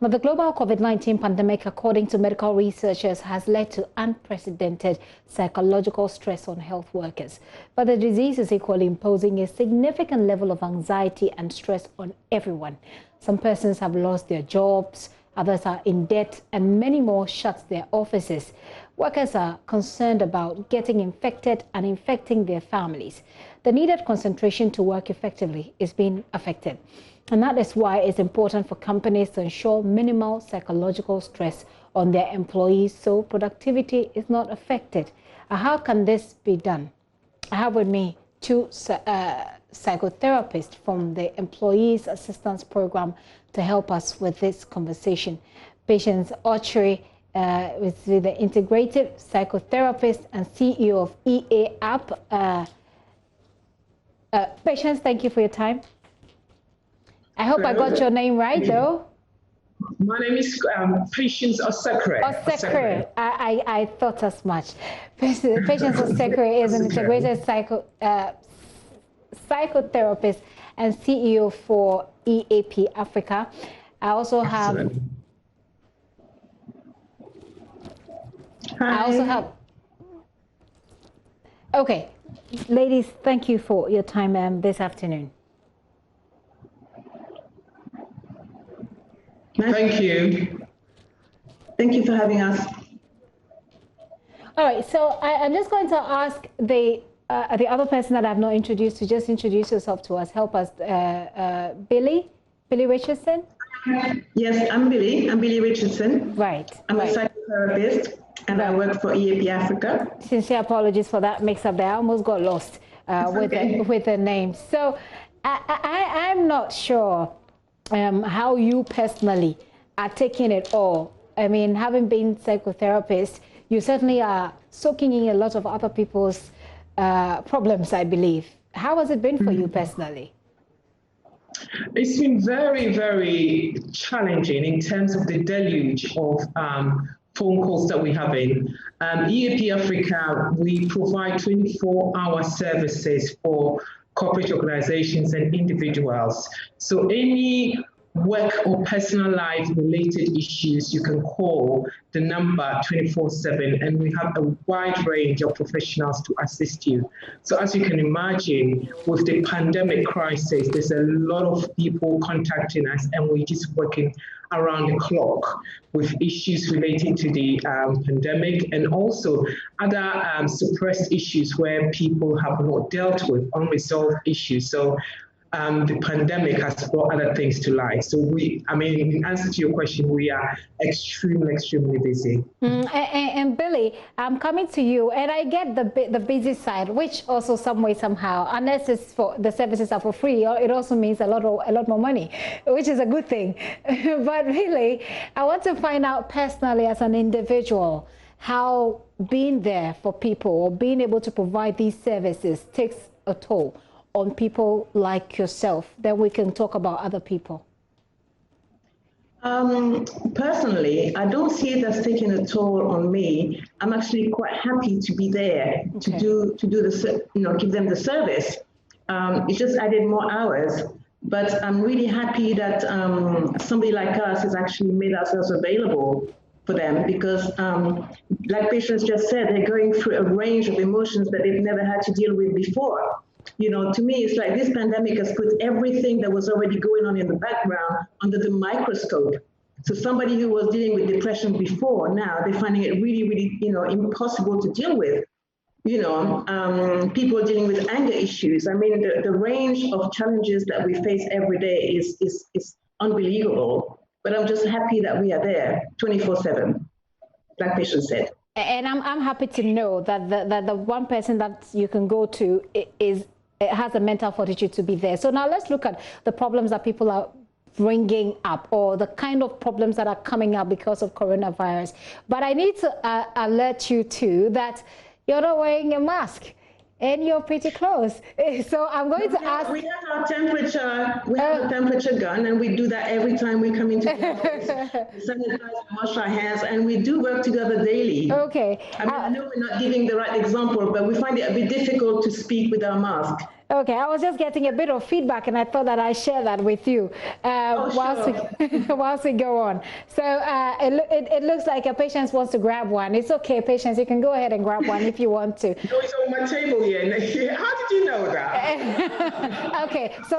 Now, the global COVID-19 pandemic, according to medical researchers, has led to unprecedented psychological stress on health workers. But the disease is equally imposing a significant level of anxiety and stress on everyone. Some persons have lost their jobs, others are in debt, and many more shut their offices. Workers are concerned about getting infected and infecting their families. The needed concentration to work effectively is being affected. And that is why it's important for companies to ensure minimal psychological stress on their employees so productivity is not affected. How can this be done? I have with me two psychotherapists from the Employees Assistance Program to help us with this conversation. Patience Ochre is the Integrative Psychotherapist and CEO of EA App. Patience, thank you for your time. I hope I got your name right, though. My name is Patience Ochre. Ochre. I thought as much. Patience Ochre is an integrated psychotherapist and CEO for EAP Africa. I also have. Excellent. I also have. Okay, ladies, thank you for your time this afternoon. Thank you. Thank you for having us. All right, so I'm just going to ask the other person that I've not introduced to just introduce yourself to us. Help us, Billy Richardson. Yes, I'm Billy. I'm Billy Richardson. Right. I'm a psychotherapist, and I work for EAP Africa. Sincere apologies for that mix-up there. I almost got lost with the name. So I'm not sure how you personally are taking it all. I mean, having been psychotherapist, you certainly are soaking in a lot of other people's problems, I believe. How has it been for you personally? It's been very, very challenging in terms of the deluge of phone calls that we have in. EAP Africa, we provide 24-hour services for corporate organizations and individuals. So any work or personal life related issues, you can call the number 24/7, and we have a wide range of professionals to assist you. So as you can imagine, with the pandemic crisis, there's a lot of people contacting us, and we're just working around the clock with issues relating to the pandemic, and also other suppressed issues where people have not dealt with, unresolved issues. So the pandemic has brought other things to light. So in answer to your question, we are extremely busy. And Billy, I'm coming to you, and I get the busy side, which also some way, somehow, unless it's for the services are for free, it also means a lot more money, which is a good thing. But really, I want to find out personally as an individual, how being there for people or being able to provide these services takes a toll on people like yourself. Then we can talk about other people. Personally, I don't see it as taking a toll on me. I'm actually quite happy to be there to do the, give them the service. It just added more hours, but I'm really happy that somebody like us has actually made ourselves available for them, because like Patience just said, they're going through a range of emotions that they've never had to deal with before. To me, it's like this pandemic has put everything that was already going on in the background under the microscope. So somebody who was dealing with depression before, now they're finding it really, impossible to deal with. People dealing with anger issues. I mean, the range of challenges that we face every day is unbelievable. But I'm just happy that we are there 24/7, like Patience said. And I'm happy to know that the one person that you can go to has a mental fortitude to be there. So now let's look at the problems that people are bringing up, or the kind of problems that are coming up because of coronavirus. But I need to alert you too that you're not wearing a mask and you're pretty close. So I'm going to ask. We have our temperature. We have a temperature gun, and we do that every time we come into the office. We sanitize and wash our hands, and we do work together daily. Okay. I know we're not giving the right example, but we find it a bit difficult to speak with our mask. Okay, I was just getting a bit of feedback, and I thought that I'd share that with you whilst we go on. So it looks like a patient wants to grab one. It's okay, patients. You can go ahead and grab one if you want to. No, it's on my table here. How did you know that? Okay, so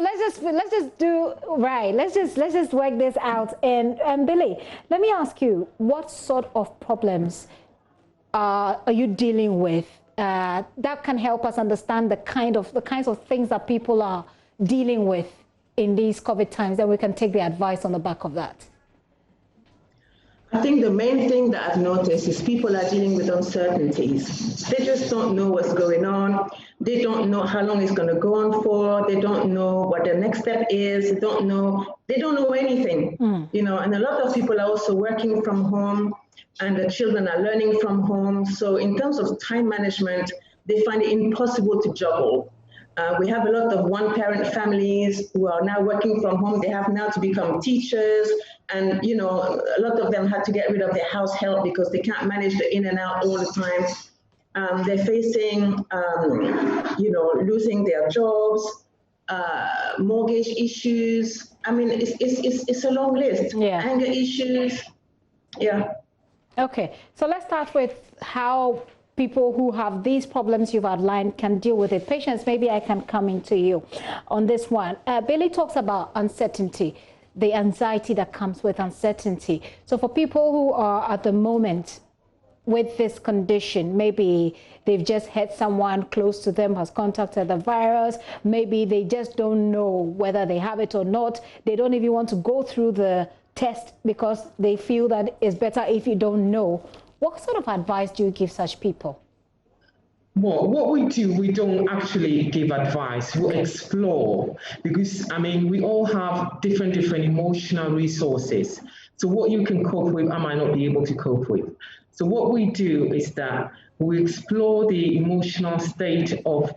let's just do right. Let's just work this out. And Billy, let me ask you, what sort of problems are you dealing with? That can help us understand the kinds of things that people are dealing with in these COVID times, then we can take the advice on the back of that. I think the main thing that I've noticed is people are dealing with uncertainties. They just don't know what's going on. They don't know how long it's going to go on for. They don't know what the next step is. They don't know anything, you know, and a lot of people are also working from home, and the children are learning from home. So in terms of time management, they find it impossible to juggle. We have a lot of one-parent families who are now working from home. They have now to become teachers, and you know, a lot of them had to get rid of their house help because they can't manage the in and out all the time. They're facing, you know, losing their jobs, mortgage issues. I mean, it's a long list. Yeah. Anger issues. Yeah. Okay, so let's start with how people who have these problems you've outlined can deal with it. Patients, maybe I can come into you on this one. Billy talks about uncertainty, the anxiety that comes with uncertainty. So for people who are at the moment with this condition, maybe they've just had someone close to them has contacted the virus, maybe they just don't know whether they have it or not. They don't even want to go through the test because they feel that it's better if you don't know. What sort of advice do you give such people? Well, what we do, we don't actually give advice. We explore, because, I mean, we all have different emotional resources. So what you can cope with, I might not be able to cope with. So what we do is that we explore the emotional state of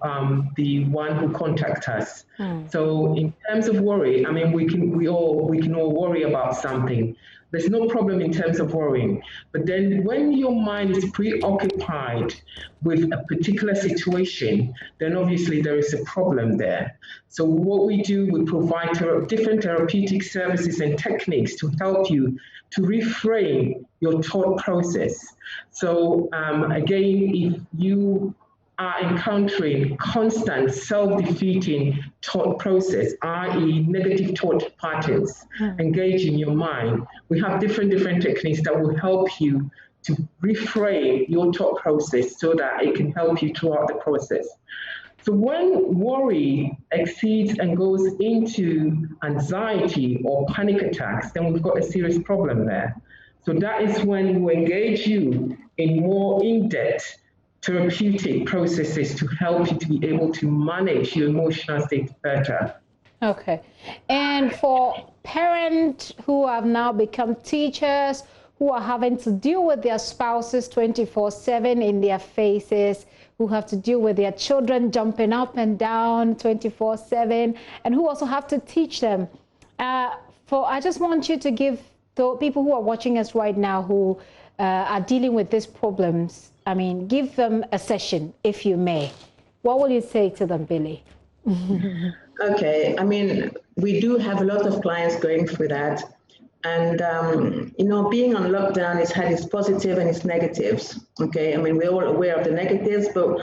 the one who contacts us. So in terms of worry, I mean, we can all worry about something. There's no problem in terms of worrying. But then when your mind is preoccupied with a particular situation, then obviously there is a problem there. So what we do, we provide different therapeutic services and techniques to help you to reframe your thought process. So again, if you are encountering constant self-defeating thought process, i.e. negative thought patterns engage in your mind, we have different techniques that will help you to reframe your thought process so that it can help you throughout the process. So when worry exceeds and goes into anxiety or panic attacks, then we've got a serious problem there. So that is when we engage you in more in-depth therapeutic processes to help you to be able to manage your emotional state better. Okay. And for parents who have now become teachers, who are having to deal with their spouses 24/7 in their faces, who have to deal with their children jumping up and down 24/7, and who also have to teach them. I just want you to give the people who are watching us right now who are dealing with these problems, I mean, give them a session, if you may. What will you say to them, Billy? Okay, I mean, we do have a lot of clients going through that. And, you know, being on lockdown has had its positive and its negatives. Okay, I mean, we're all aware of the negatives, but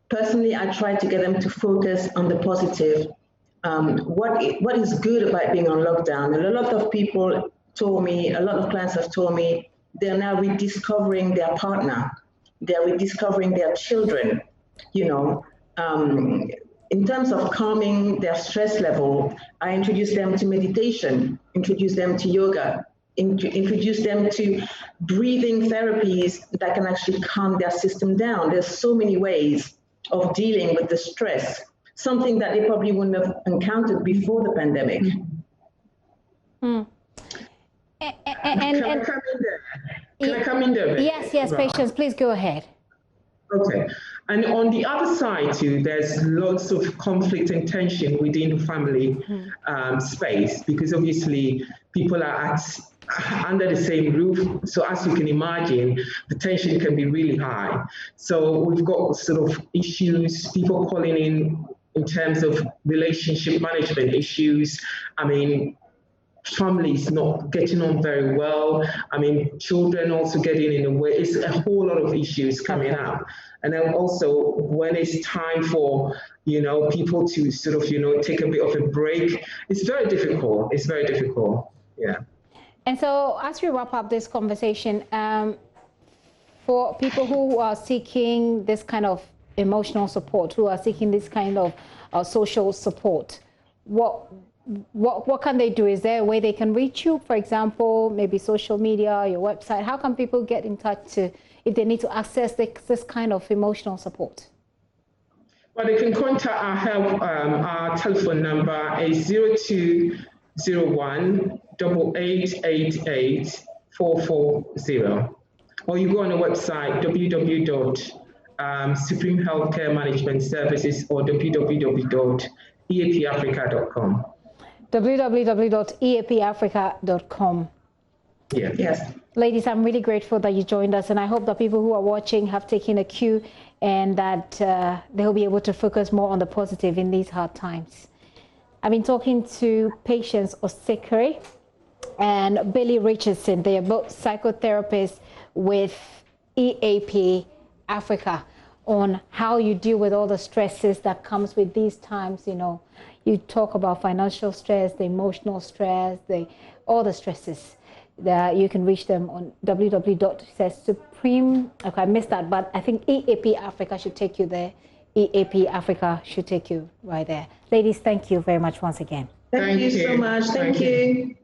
personally, I try to get them to focus on the positive. What is good about being on lockdown? And a lot of people told me, a lot of clients have told me, they're now rediscovering their partner. They're rediscovering their children, you know. In terms of calming their stress level, I introduce them to meditation, introduce them to yoga, introduce them to breathing therapies that can actually calm their system down. There's so many ways of dealing with the stress, something that they probably wouldn't have encountered before the pandemic. Can I come in there? Can I come in there? Yes, right. Patience, please go ahead. Okay. And on the other side too, there's lots of conflict and tension within the family space, because obviously people are under the same roof. So as you can imagine, the tension can be really high. So we've got sort of issues, people calling in in terms of relationship management issues. I mean, families not getting on very well. I mean, children also getting in the way. It's a whole lot of issues coming up. And then also when it's time for, people to sort of, take a bit of a break, it's very difficult. It's very difficult. Yeah. And so as we wrap up this conversation, for people who are seeking this kind of emotional support, who are seeking this kind of social support, what can they do? Is there a way they can reach you? For example, maybe social media, your website. How can people get in touch if they need to access this kind of emotional support? Well, they can contact our help. Our telephone number is 0201 8888 440. Or you go on the website www.Supreme Healthcare Management Services or www.eapafrica.com. www.eapafrica.com. Yeah. Yes. Ladies, I'm really grateful that you joined us, and I hope that people who are watching have taken a cue and that they'll be able to focus more on the positive in these hard times. I've been talking to Patience Osekere and Billy Richardson. They are both psychotherapists with EAP Africa on how you deal with all the stresses that comes with these times. You talk about financial stress, the emotional stress, all the stresses. That you can reach them on www.supreme. Okay, I missed that, but I think EAP Africa should take you there. EAP Africa should take you right there. Ladies, thank you very much once again. Thank you so much. Thank you.